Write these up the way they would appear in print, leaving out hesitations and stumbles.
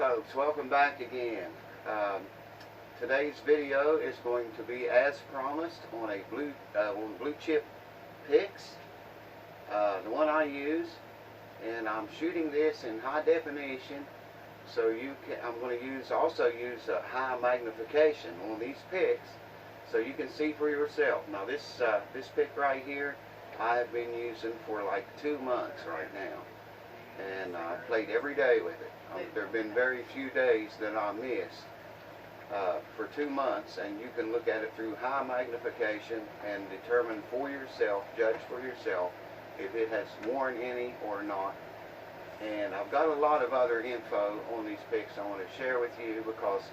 folks, welcome back again. Today's video is going to be as promised on a blue chip picks, the one I use, and I'm shooting this in high definition. So I'm going to also use high magnification on these picks, so you can see for yourself. Now this pick right here, I have been using for like 2 months right now, and I played every day with it. There have been very few days that I missed for 2 months, and you can look at it through high magnification and determine for yourself, judge for yourself if it has worn any or not. And I've got a lot of other info on these picks I want to share with you, because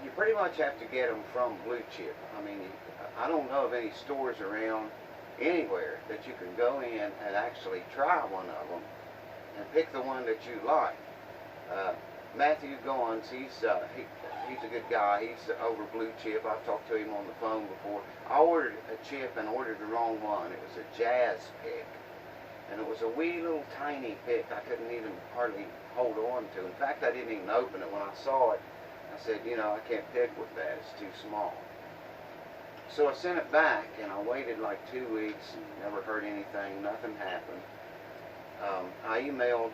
you pretty much have to get them from Blue Chip. I mean, I don't know of any stores around anywhere that you can go in and actually try one of them and pick the one that you like. Matthew Goins, he's a good guy. He's over Blue Chip. I've talked to him on the phone before. I ordered a chip and ordered the wrong one. It was a jazz pick, and it was a wee little tiny pick I couldn't even hardly hold on to. In fact, I didn't even open it. When I saw it, I said, you know, I can't pick with that. It's too small. So I sent it back, and I waited like 2 weeks and never heard anything. Nothing happened. I emailed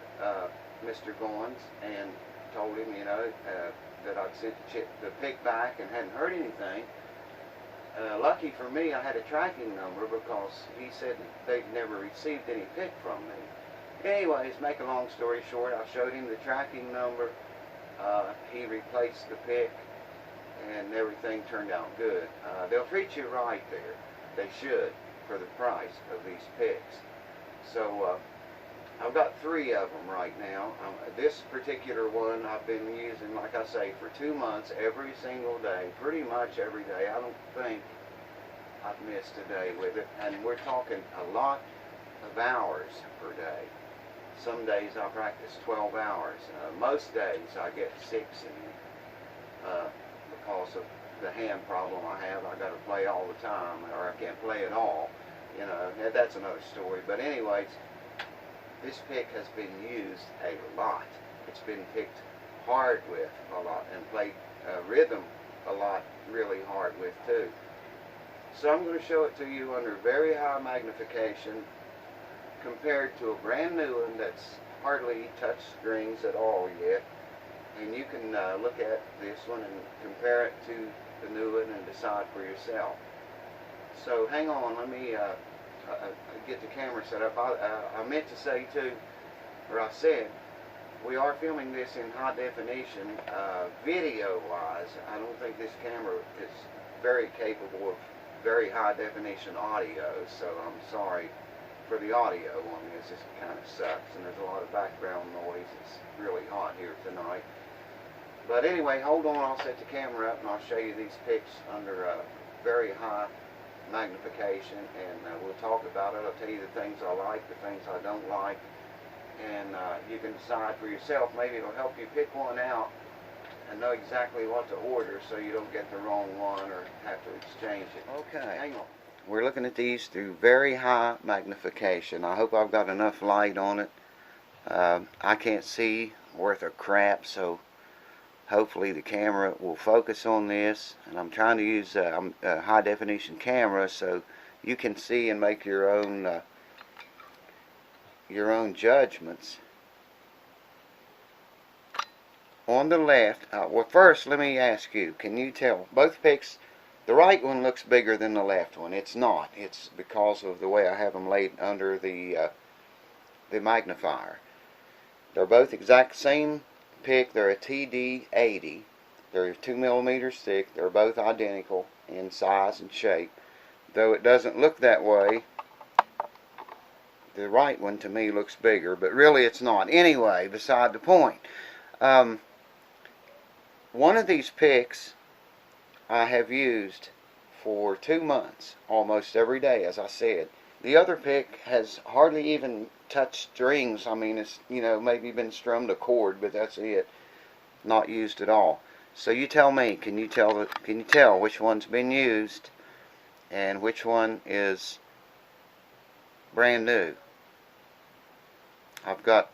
Mr. Goins and told him, you know, that I'd sent the pick back and hadn't heard anything. Lucky for me, I had a tracking number, because he said they'd never received any pick from me. Anyways, make a long story short, I showed him the tracking number. He replaced the pick, and everything turned out good. They'll treat you right there. They should, for the price of these picks. So I've got 3 of them right now. This particular one I've been using, like I say, for 2 months, every single day, pretty much every day. I don't think I've missed a day with it, and we're talking a lot of hours per day. Some days I practice 12 hours. Most days I get 6 in, because of the hand problem I have. I got to play all the time, or I can't play at all. You know, that's another story. But anyways, this pick has been used a lot. It's been picked hard with a lot, and played rhythm a lot, really hard with too. So I'm going to show it to you under very high magnification, compared to a brand new one that's hardly touched strings at all yet. And you can look at this one and compare it to the new one and decide for yourself. So hang on, let me get the camera set up. I meant to say too, or I said, we are filming this in high definition. Video wise, I don't think this camera is very capable of very high definition audio, so I'm sorry for the audio on this. It kind of sucks, and there's a lot of background noise. It's really hot here tonight. But anyway, hold on, I'll set the camera up and I'll show you these picks under very high magnification, and we'll talk about it. I'll tell you the things I like, the things I don't like, and you can decide for yourself. Maybe it'll help you pick one out and know exactly what to order, so you don't get the wrong one or have to exchange it. Okay, hang on. We're looking at these through very high magnification. I hope I've got enough light on it. I can't see worth a crap, so hopefully the camera will focus on this. And I'm trying to use a high definition camera, so you can see and make your own judgments. On the left, well, first let me ask you, can you tell both picks? The right one looks bigger than the left one. It's not. It's because of the way I have them laid under the magnifier. They're both exact same pick. They're a TD80. They're 2 millimeters thick. They're both identical in size and shape. Though it doesn't look that way, the right one to me looks bigger, but really it's not. Anyway, beside the point. One of these picks I have used for 2 months, almost every day, as I said. The other pick has hardly even touched strings. I mean, it's, you know, maybe been strummed a chord, but that's it. Not used at all. So you tell me, can you tell which one's been used and which one is brand new? I've got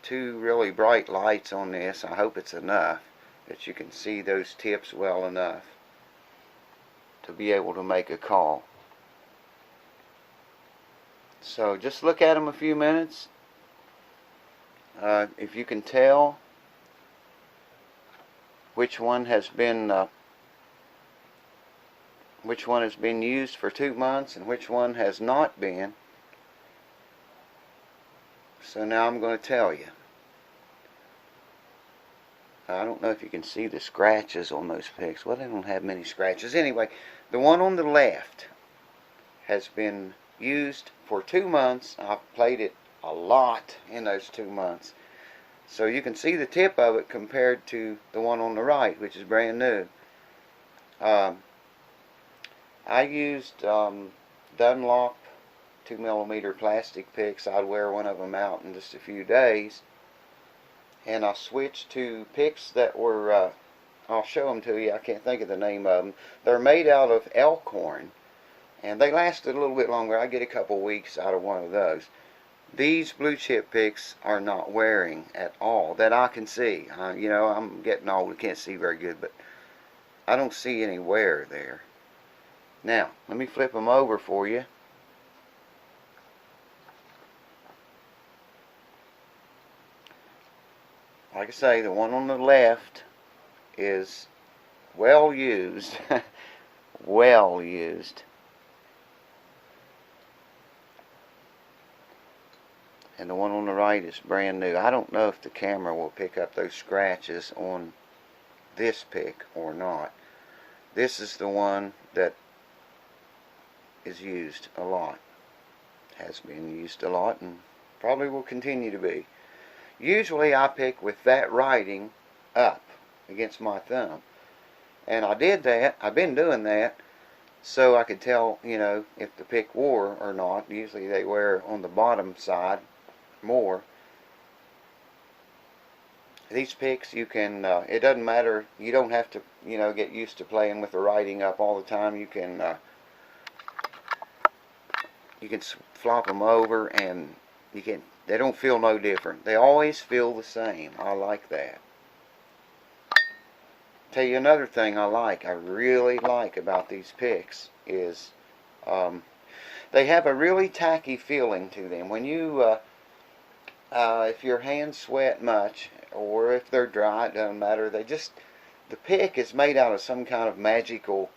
two really bright lights on this. I hope it's enough that you can see those tips well enough to be able to make a call. So just look at them a few minutes. If you can tell which one has been used for 2 months and which one has not been. So now I'm going to tell you. I don't know if you can see the scratches on those picks. Well, they don't have many scratches. Anyway, the one on the left has been used for 2 months. I've played it a lot in those 2 months. So you can see the tip of it compared to the one on the right, which is brand new. I used Dunlop 2mm plastic picks. I'd wear one of them out in just a few days. And I switched to picks that were, I'll show them to you. I can't think of the name of them. They're made out of elk horn. And they lasted a little bit longer. I get a couple weeks out of one of those. These blue chip picks are not wearing at all that I can see. You know, I'm getting old. I can't see very good, but I don't see any wear there. Now, let me flip them over for you. Like I say, the one on the left is well used. Well used. And the one on the right is brand new. I don't know if the camera will pick up those scratches on this pick or not. This is the one that is used a lot. Has been used a lot and probably will continue to be. Usually I pick with that writing up against my thumb. And I did that. I've been doing that so I could tell, you know, if the pick wore or not. Usually they wear on the bottom side more. These picks, you can, it doesn't matter, you don't have to, you know, get used to playing with the writing up all the time. You can flop them over and they don't feel no different. They always feel the same. I like that. Tell you another thing I really like about these picks is they have a really tacky feeling to them. When you if your hands sweat much or if they're dry, it doesn't matter. The pick is made out of some kind of magical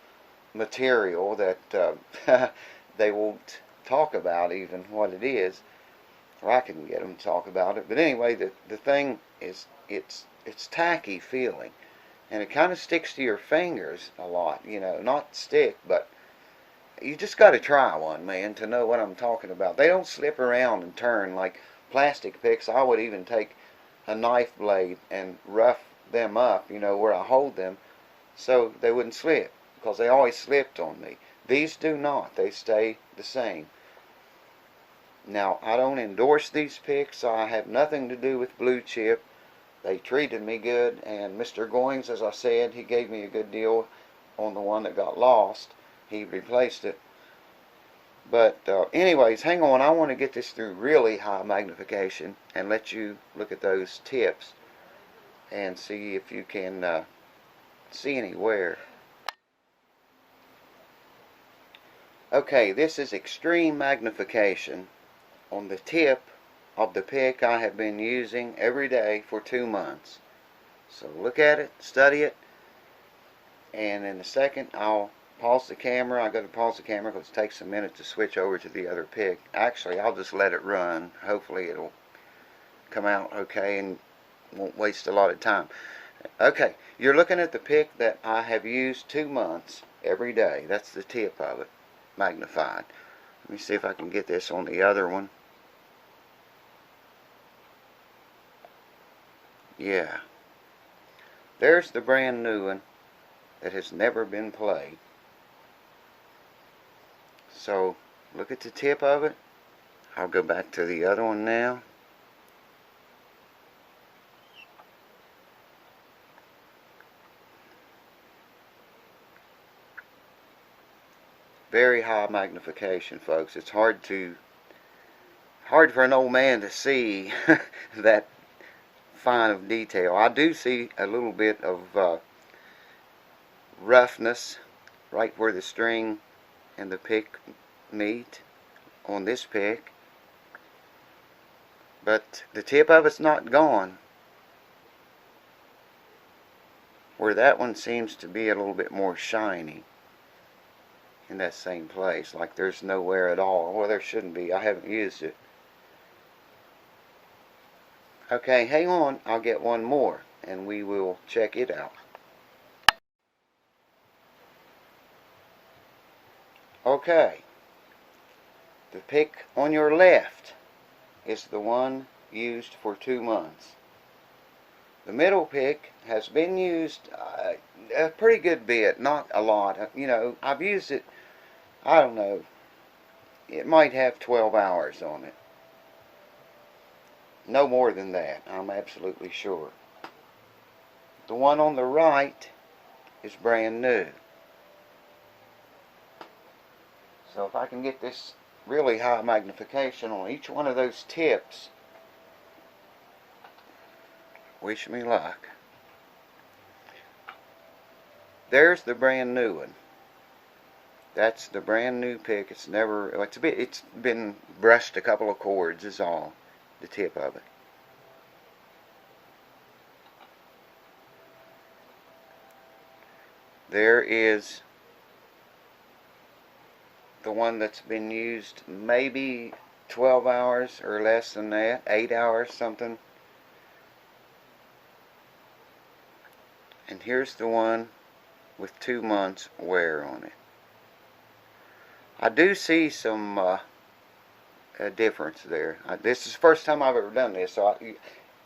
material that they won't talk about even what it is, or I can get them to talk about it. But anyway, the thing is, it's tacky feeling, and it kind of sticks to your fingers a lot. You know, not stick, but you just got to try one, man, to know what I'm talking about. They don't slip around and turn like plastic picks. I would even take a knife blade and rough them up, you know, where I hold them, so they wouldn't slip, because they always slipped on me. These do not. They stay the same. Now, I don't endorse these picks. I have nothing to do with blue chip. They treated me good, and Mr. Goings, as I said, he gave me a good deal on the one that got lost. He replaced it. But anyways, hang on. I want to get this through really high magnification and let you look at those tips and see if you can see any wear. Okay, this is extreme magnification on the tip of the pick I have been using every day for 2 months. So look at it, study it, and in a second I'll pause the camera. I got to pause the camera because it takes a minute to switch over to the other pick. Actually, I'll just let it run. Hopefully it'll come out okay and won't waste a lot of time. Okay, you're looking at the pick that I have used 2 months every day. That's the tip of it, magnified. Let me see if I can get this on the other one. Yeah. There's the brand new one that has never been played. So, look at the tip of it. I'll go back to the other one now. Very high magnification, folks. It's hard for an old man to see that fine of detail. I do see a little bit of roughness right where the string and the pick meet on this pick, but the tip of it's not gone, where that one seems to be a little bit more shiny in that same place, like there's no wear at all. Well, there shouldn't be. I haven't used it. Okay, hang on. I'll get one more and we will check it out. Okay, the pick on your left is the one used for 2 months. The middle pick has been used a pretty good bit, not a lot. You know, I've used it, I don't know, it might have 12 hours on it. No more than that, I'm absolutely sure. The one on the right is brand new. So if I can get this really high magnification on each one of those tips, wish me luck. There's the brand new one. That's the brand new pick. It's been brushed a couple of cords is all, the tip of it. There is the one that's been used maybe 12 hours or less than that, 8 hours something. And here's the one with 2 months wear on it. I do see some a difference there. This is the first time I've ever done this, so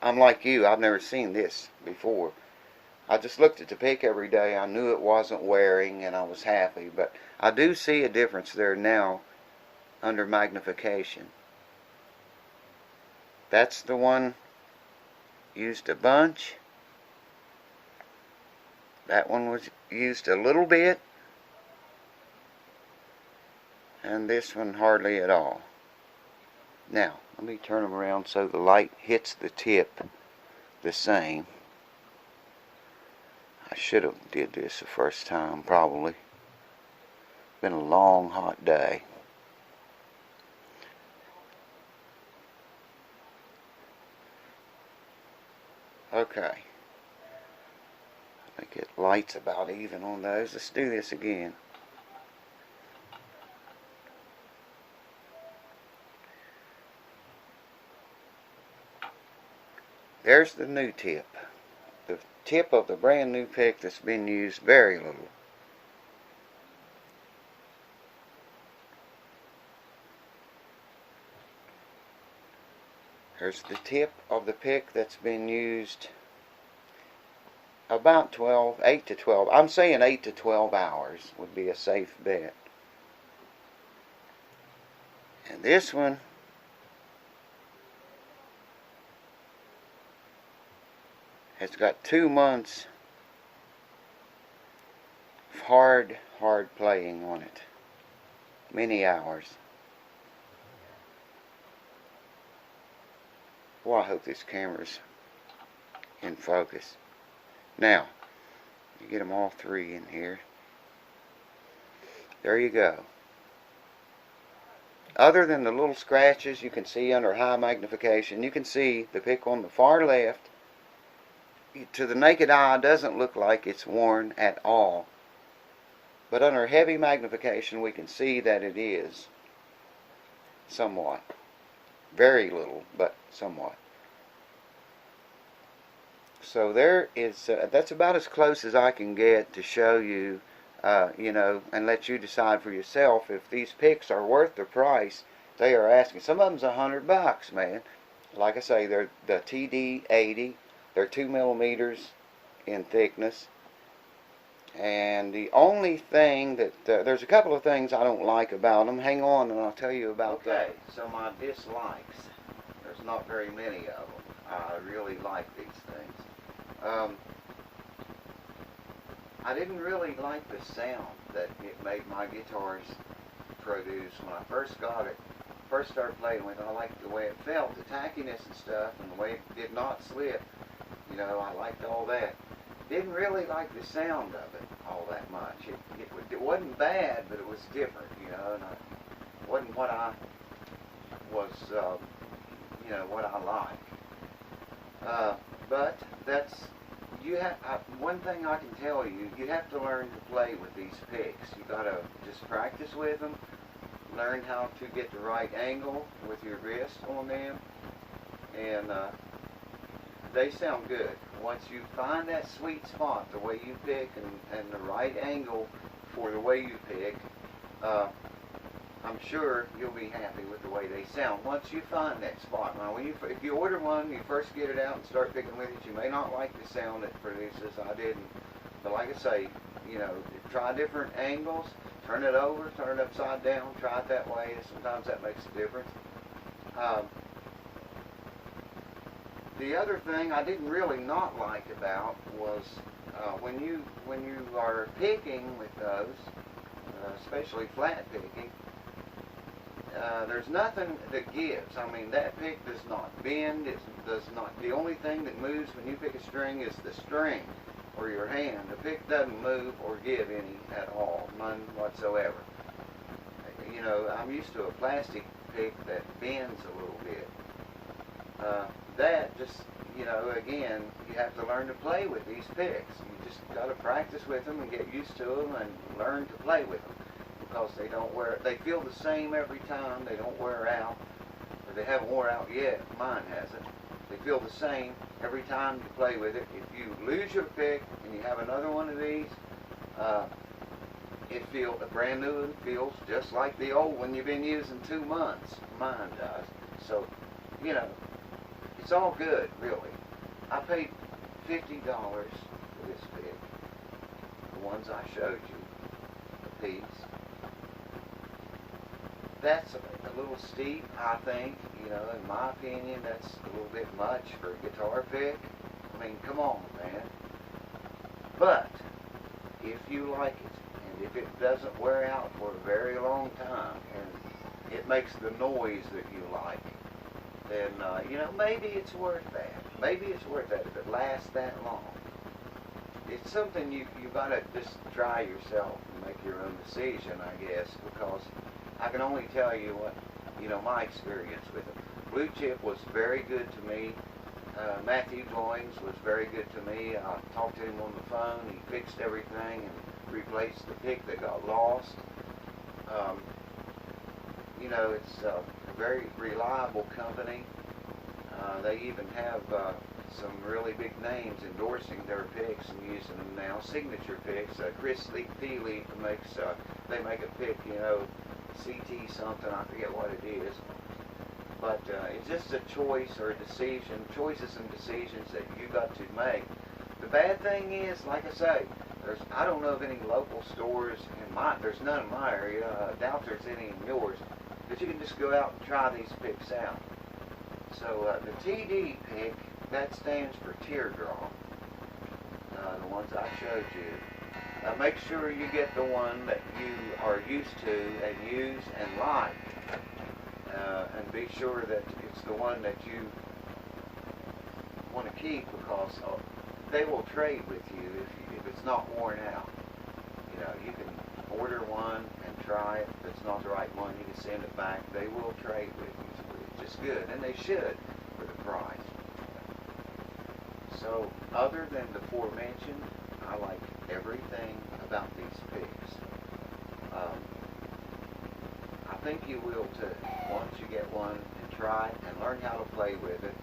I'm like you, I've never seen this before. I just looked at the pick every day. I knew it wasn't wearing and I was happy, but I do see a difference there now under magnification. That's the one used a bunch. That one was used a little bit, and this one hardly at all. Now, let me turn them around so the light hits the tip the same. I should have did this the first time, probably. Been a long, hot day. Okay. I think it lights about even on those. Let's do this again. There's the new tip. The tip of the brand new pick that's been used very little. There's the tip of the pick that's been used about 8 to 12. I'm saying 8 to 12 hours would be a safe bet. And this one has got 2 months of hard playing on it. Many hours. Well, I hope this camera's in focus. Now, you get them all 3 in here. There you go. Other than the little scratches you can see under high magnification, you can see the pick on the far left. To the naked eye, doesn't look like it's worn at all. But under heavy magnification, we can see that it is somewhat. Very little, but somewhat. So there is, that's about as close as I can get to show you, you know, and let you decide for yourself if these picks are worth the price they are asking. Some of them's $100, man. Like I say, they're the TD80. They're 2 millimeters in thickness. And the only thing that, there's a couple of things I don't like about them. Hang on and I'll tell you about that. Okay, so my dislikes. There's not very many of them. I really like these things. I didn't really like the sound that it made my guitars produce when I first got it. First started playing with it, I liked the way it felt, the tackiness and stuff, and the way it did not slip. know, I liked all that. Didn't really like the sound of it all that much. It wasn't bad, but it was different, you know, and it wasn't what I was, you know, what I like. But that's, one thing I can tell you, you have to learn to play with these picks. You gotta just practice with them, learn how to get the right angle with your wrist on them, and they sound good. Once you find that sweet spot, the way you pick, and the right angle for the way you pick, I'm sure you'll be happy with the way they sound once you find that spot. Now, if you order one, you first get it out and start picking with it, you may not like the sound it produces. I didn't. But like I say, you know, try different angles, turn it over, turn it upside down, try it that way. Sometimes that makes a difference. The other thing I didn't really not like about was when you are picking with those, especially flat picking, there's nothing that gives. I mean, that pick does not bend. It does not. The only thing that moves when you pick a string is the string or your hand. The pick doesn't move or give any at all, none whatsoever. You know, I'm used to a plastic pick that bends a little bit. That just, you know, again, you have to learn to play with these picks. You just got to practice with them and get used to them and learn to play with them, because they don't wear, they feel the same every time. They don't wear out, or they haven't worn out yet. Mine hasn't. They feel the same every time you play with it. If you lose your pick and you have another one of these, a brand new one feels just like the old one you've been using 2 months. Mine does. So, you know, it's all good, really. I paid $50 for this pick, the ones I showed you, a piece. That's a little steep, I think. You know, in my opinion, that's a little bit much for a guitar pick. I mean, come on, man. But if you like it, and if it doesn't wear out for a very long time, and it makes the noise that you like, then, you know, maybe it's worth that. Maybe it's worth that if it lasts that long. It's something you got to just try yourself and make your own decision, I guess, because I can only tell you what, you know, my experience with it. Blue Chip was very good to me. Matthew Goings was very good to me. I talked to him on the phone. He fixed everything and replaced the pick that got lost. You know, it's a very reliable company. They even have some really big names endorsing their picks and using them now. Signature picks. Chris Thiele makes, they make a pick, you know, CT something, I forget what it is. But it's just a choice or a decision, choices and decisions that you got to make. The bad thing is, like I say, I don't know of any local stores there's none in my area. I doubt there's any in yours, but you can just go out and try these picks out. So the TD pick, that stands for teardrop. The ones I showed you. Make sure you get the one that you are used to and use and like. And be sure that it's the one that you want to keep, because they will trade with you if it's not worn out. You know, you can order one and try it. If it's not the right one, you can send it back. They will trade with you, which is good, and they should for the price. So, other than the aforementioned, I like everything about these picks. I think you will too, once you get one and try it and learn how to play with it,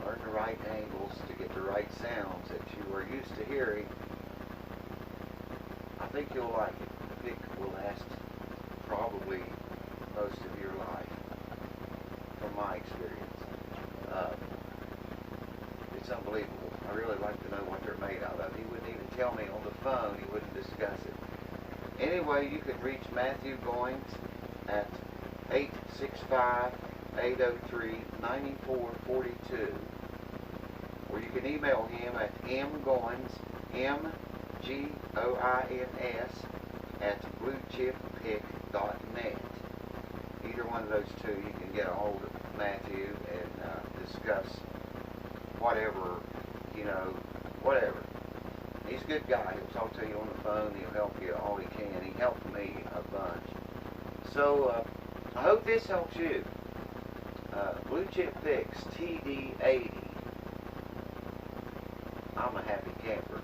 learn the right angles to get the right sounds that you are used to hearing. I think you'll like it. The pick will last probably most of your life, from my experience. It's unbelievable. I really like to know what they're made out of. He wouldn't even tell me on the phone. He wouldn't discuss it. Anyway, you could reach Matthew Goings at 865-803-9442, or you can email him at mgoins, MGOINS, at bluechippick.net. Either one of those two, you can get a hold of Matthew and discuss whatever you know, whatever. He's a good guy. He'll talk to you on the phone. He'll help you all he can. He helped me a bunch. So I hope this helps you. Blue Chip Fix TD80. I'm a happy camper.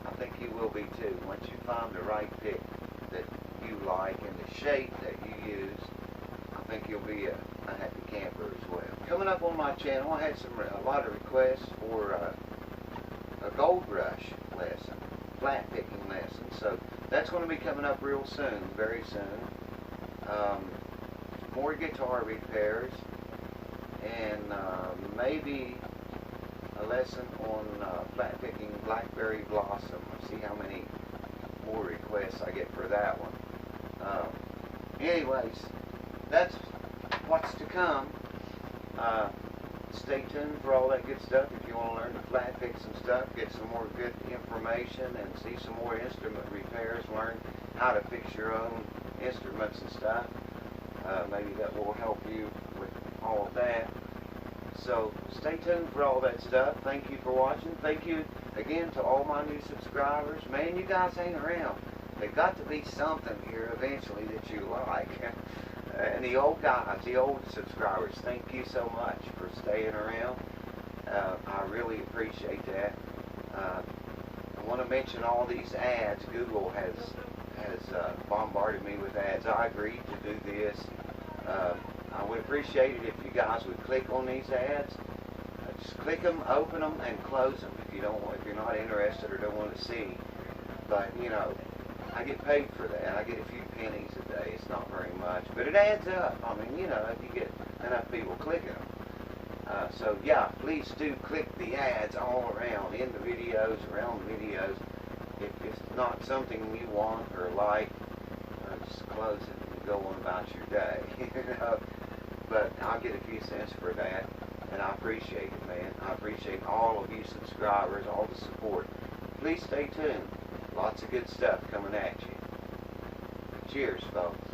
I think you will be too. Once you find the right pick that you like and the shape that you use, I think you'll be a happy camper as well. Coming up on my channel, I had a lot of requests for a gold rush lesson, flat picking lesson. So that's going to be coming up real soon, very soon. More guitar repairs, and maybe a lesson on flat picking blackberry blossom. Let's see how many more requests I get for that one. Anyways, that's what's to come. Stay tuned for all that good stuff. If you want to learn to flat pick some stuff, get some more good information, and see some more instrument repairs, learn how to fix your own instruments and stuff. Maybe that will help you with all of that. So stay tuned for all that stuff. Thank you for watching. Thank you again to all my new subscribers. Man, you guys hang around. There's got to be something here eventually that you like. And the old guys, the old subscribers, thank you so much for staying around. I really appreciate that. I want to mention all these ads. Google has bombarded me with ads. I agreed to do this. I would appreciate it if you guys would click on these ads. Just click them, open them, and close them if you're not interested or don't want to see. But you know, I get paid for that. I get a few pennies a day. It's not very much, but it adds up. I mean, you know, if you get enough people clicking them. So yeah, please do click the ads all around, in the videos, around the videos. If it's not something you want or like, just close it and go on about your day. You know? But I'll get a few cents for that, and I appreciate it, man. I appreciate all of you subscribers, all the support. Please stay tuned. Lots of good stuff coming at you. Cheers, folks.